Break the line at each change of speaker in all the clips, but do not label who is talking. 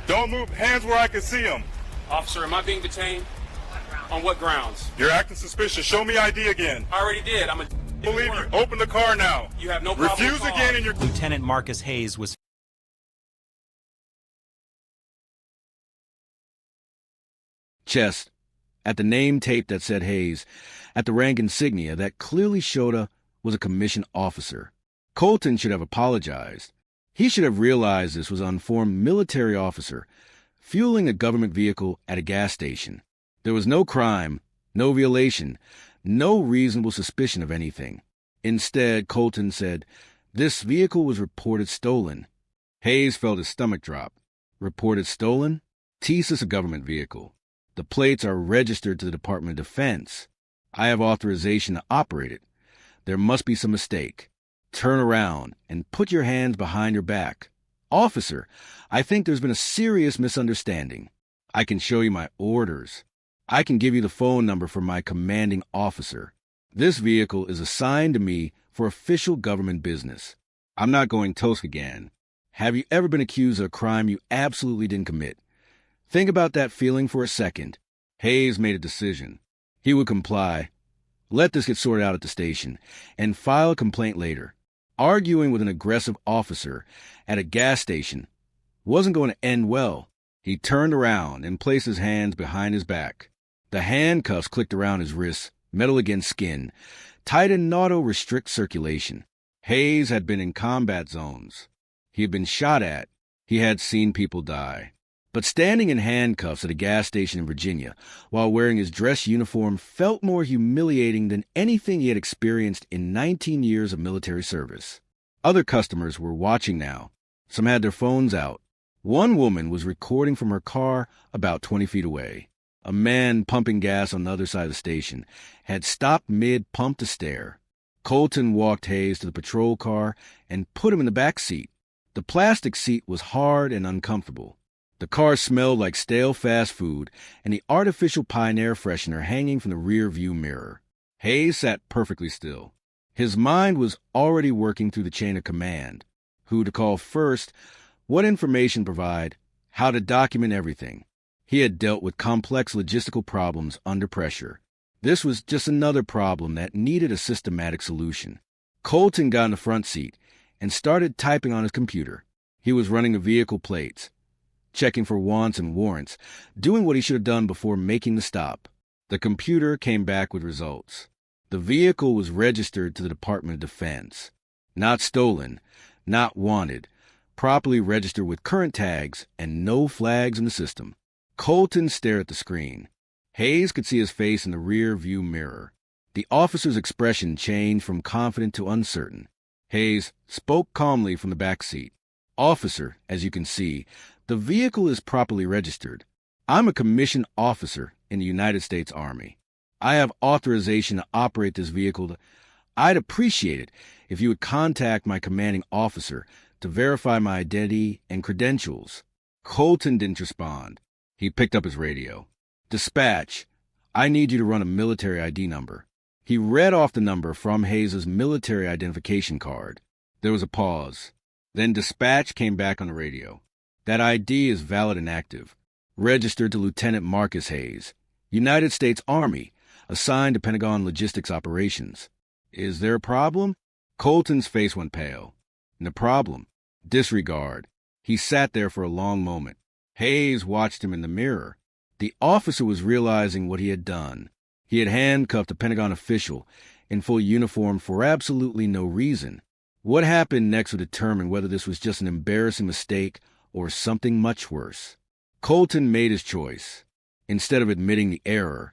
Don't move. Hands where I can see them.
Officer, am I being detained? On what grounds?
You're acting suspicious. Show me ID again.
I already did. I'm a...
Believe you. Open the car now.
You have no problem.
Refuse again and you're...
Lieutenant Marcus Hayes was
chest, at the name tape that said Hayes, at the rank insignia that clearly showed was a commissioned officer. Colton should have apologized. He should have realized this was an unformed military officer fueling a government vehicle at a gas station. There was no crime, no violation, no reasonable suspicion of anything. Instead, Colton said, "This vehicle was reported stolen." Hayes felt his stomach drop. Reported stolen? This is a government vehicle. The plates are registered to the Department of Defense. I have authorization to operate it. There must be some mistake. Turn around and put your hands behind your back. Officer, I think there's been a serious misunderstanding. I can show you my orders. I can give you the phone number for my commanding officer. This vehicle is assigned to me for official government business. I'm not going toast again. Have you ever been accused of a crime you absolutely didn't commit? Think about that feeling for a second. Hayes made a decision. He would comply, let this get sorted out at the station, and file a complaint later. Arguing with an aggressive officer at a gas station wasn't going to end well. He turned around and placed his hands behind his back. The handcuffs clicked around his wrists, metal against skin, tight enough to restrict circulation. Hayes had been in combat zones. He had been shot at. He had seen people die. But standing in handcuffs at a gas station in Virginia while wearing his dress uniform felt more humiliating than anything he had experienced in 19 years of military service. Other customers were watching now. Some had their phones out. One woman was recording from her car about 20 feet away. A man pumping gas on the other side of the station had stopped mid-pump to stare. Colton walked Hayes to the patrol car and put him in the back seat. The plastic seat was hard and uncomfortable. The car smelled like stale fast food and the artificial pine air freshener hanging from the rear view mirror. Hayes sat perfectly still. His mind was already working through the chain of command. Who to call first, what information provide, how to document everything. He had dealt with complex logistical problems under pressure. This was just another problem that needed a systematic solution. Colton got in the front seat and started typing on his computer. He was running the vehicle plates, checking for wants and warrants, doing what he should have done before making the stop. The computer came back with results. The vehicle was registered to the Department of Defense. Not stolen, not wanted, properly registered with current tags and no flags in the system. Colton stared at the screen. Hayes could see his face in the rear view mirror. The officer's expression changed from confident to uncertain. Hayes spoke calmly from the back seat. "Officer, as you can see, the vehicle is properly registered. I'm a commissioned officer in the United States Army. I have authorization to operate this vehicle. I'd appreciate it if you would contact my commanding officer to verify my identity and credentials." Colton didn't respond. He picked up his radio. "Dispatch, I need you to run a military ID number." He read off the number from Hayes' military identification card. There was a pause. Then dispatch came back on the radio. "That ID is valid and active. Registered to Lieutenant Marcus Hayes, United States Army, assigned to Pentagon logistics operations. Is there a problem?" Colton's face went pale. "The problem? Disregard." He sat there for a long moment. Hayes watched him in the mirror. The officer was realizing what he had done. He had handcuffed a Pentagon official in full uniform for absolutely no reason. What happened next would determine whether this was just an embarrassing mistake or something much worse. Colton made his choice. Instead of admitting the error,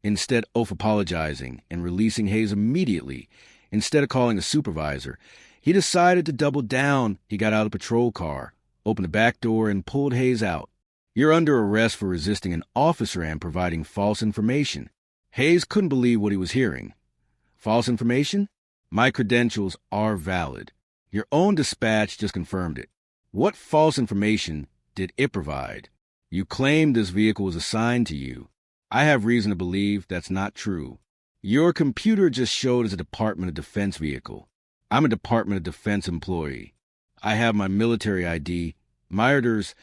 instead of apologizing and releasing Hayes immediately, instead of calling a supervisor, he decided to double down. He got out of the patrol car, opened the back door, and pulled Hayes out. "You're under arrest for resisting an officer and providing false information." Hayes couldn't believe what he was hearing. "False information? My credentials are valid. Your own dispatch just confirmed it. What false information did it provide? You claimed this vehicle was assigned to you. I have reason to believe that's not true. Your computer just showed as a Department of Defense vehicle. I'm a Department of Defense employee. I have my military ID, Myers,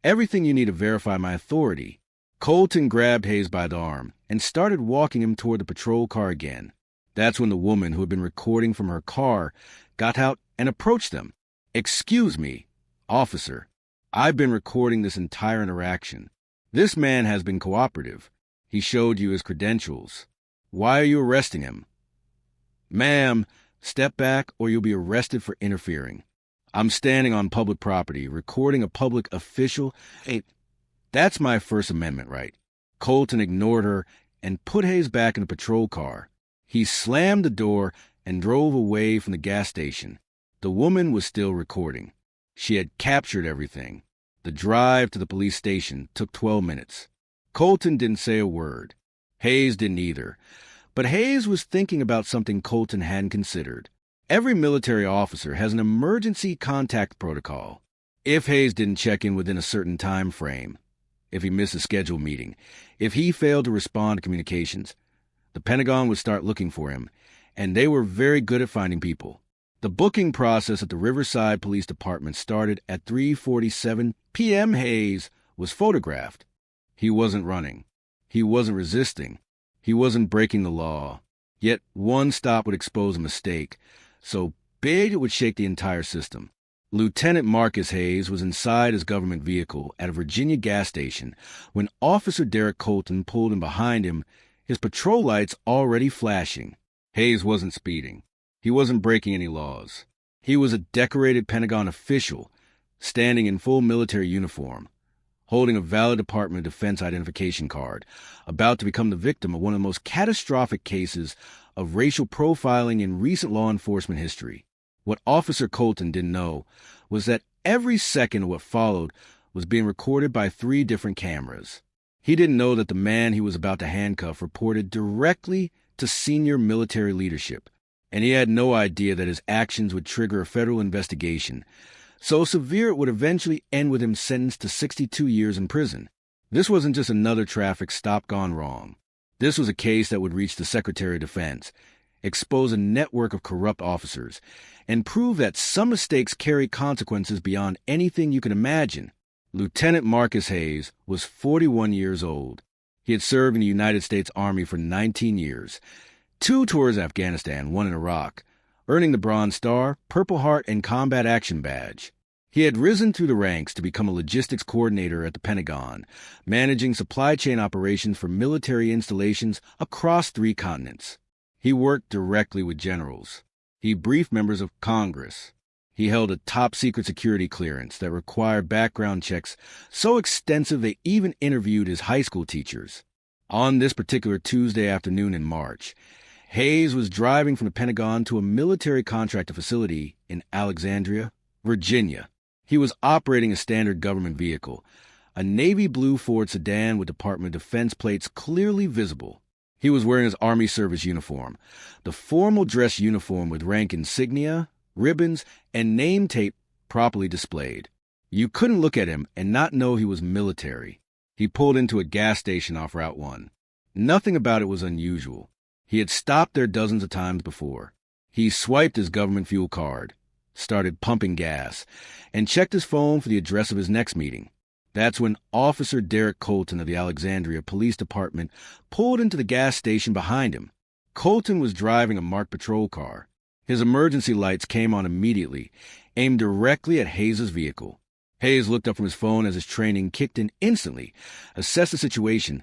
everything you need to verify my authority. Colton grabbed Hayes by the arm and started walking him toward the patrol car again. That's when the woman who had been recording from her car got out and approached them. "Excuse me, officer. I've been recording this entire interaction. This man has been cooperative. He showed you his credentials. Why are you arresting him?" "Ma'am, step back or you'll be arrested for interfering. I'm standing on public property, recording a public official. Hey, that's my First Amendment right." Colton ignored her and put Hayes back in the patrol car. He slammed the door and drove away from the gas station. The woman was still recording. She had captured everything. The drive to the police station took 12 minutes. Colton didn't say a word. Hayes didn't either. But Hayes was thinking about something Colton hadn't considered. Every military officer has an emergency contact protocol. If Hayes didn't check in within a certain time frame, if he missed a scheduled meeting, if he failed to respond to communications, the Pentagon would start looking for him, and they were very good at finding people. The booking process at the Riverside Police Department started at 3:47 p.m. Hayes was photographed. He wasn't running. He wasn't resisting. He wasn't breaking the law. Yet one stop would expose a mistake, so big it would shake the entire system. Lieutenant Marcus Hayes was inside his government vehicle at a Virginia gas station when Officer Derek Colton pulled in behind him, his patrol lights already flashing. Hayes wasn't speeding. He wasn't breaking any laws. He was a decorated Pentagon official, standing in full military uniform, holding a valid Department of Defense identification card, about to become the victim of one of the most catastrophic cases of racial profiling in recent law enforcement history. What Officer Colton didn't know was that every second of what followed was being recorded by 3 different cameras. He didn't know that the man he was about to handcuff reported directly to senior military leadership, and he had no idea that his actions would trigger a federal investigation, so severe it would eventually end with him sentenced to 62 years in prison. This wasn't just another traffic stop gone wrong. This was a case that would reach the Secretary of Defense, expose a network of corrupt officers, and prove that some mistakes carry consequences beyond anything you can imagine. Lieutenant Marcus Hayes was 41 years old. He had served in the United States Army for 19 years, 2 tours in Afghanistan, 1 in Iraq, earning the Bronze Star, Purple Heart, and Combat Action Badge. He had risen through the ranks to become a logistics coordinator at the Pentagon, managing supply chain operations for military installations across 3 continents. He worked directly with generals. He briefed members of Congress. He held a top-secret security clearance that required background checks so extensive they even interviewed his high school teachers. On this particular Tuesday afternoon in March, Hayes was driving from the Pentagon to a military contractor facility in Alexandria, Virginia. He was operating a standard government vehicle, a navy blue Ford sedan with Department of Defense plates clearly visible. He was wearing his Army service uniform, the formal dress uniform with rank insignia, ribbons, and name tape properly displayed. You couldn't look at him and not know he was military. He pulled into a gas station off Route 1. Nothing about it was unusual. He had stopped there dozens of times before. He swiped his government fuel card, started pumping gas, and checked his phone for the address of his next meeting. That's when Officer Derek Colton of the Alexandria Police Department pulled into the gas station behind him. Colton was driving a marked patrol car. His emergency lights came on immediately, aimed directly at Hayes' vehicle. Hayes looked up from his phone as his training kicked in instantly, assessed the situation,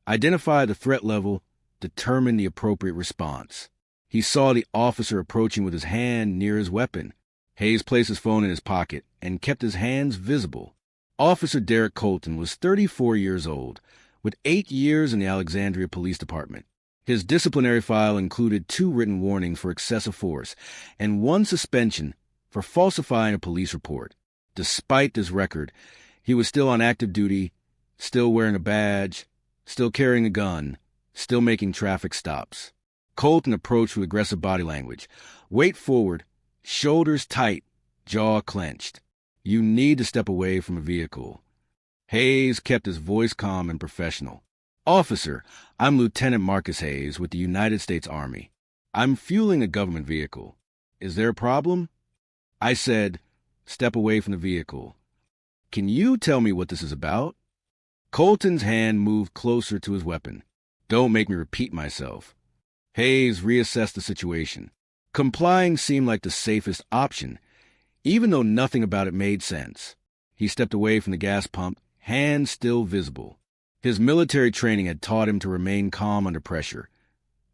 identified the threat level, determined the appropriate response. He saw the officer approaching with his hand near his weapon. Hayes placed his phone in his pocket and kept his hands visible. Officer Derek Colton was 34 years old, with 8 years in the Alexandria Police Department. His disciplinary file included 2 written warnings for excessive force and 1 suspension for falsifying a police report. Despite this record, he was still on active duty, still wearing a badge, still carrying a gun, still making traffic stops. Colton approached with aggressive body language. Weight forward, shoulders tight, jaw clenched. You need to step away from a vehicle. Hayes kept his voice calm and professional. Officer, I'm Lieutenant Marcus Hayes with the United States Army. I'm fueling a government vehicle. Is there a problem? I said, step away from the vehicle. Can you tell me what this is about? Colton's hand moved closer to his weapon. Don't make me repeat myself. Hayes reassessed the situation. Complying seemed like the safest option, even though nothing about it made sense. He stepped away from the gas pump, hands still visible. His military training had taught him to remain calm under pressure,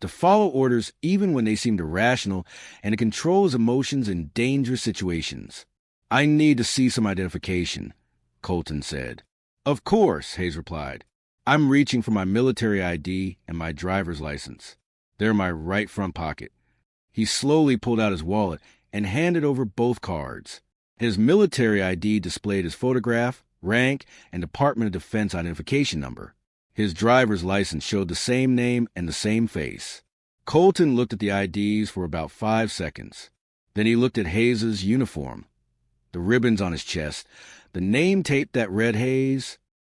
to follow orders even when they seemed irrational, and to control his emotions in dangerous situations. I need to see some identification, Colton said. Of course, Hayes replied. I'm reaching for my military ID and my driver's license. They're in my right front pocket. He slowly pulled out his wallet and handed over both cards. His military ID displayed his photograph, rank, and Department of Defense identification number. His driver's license showed the same name and the same face. Colton looked at the IDs for about 5 seconds. Then he looked at Hayes's uniform. The ribbons on his chest, the name tape that read Hayes,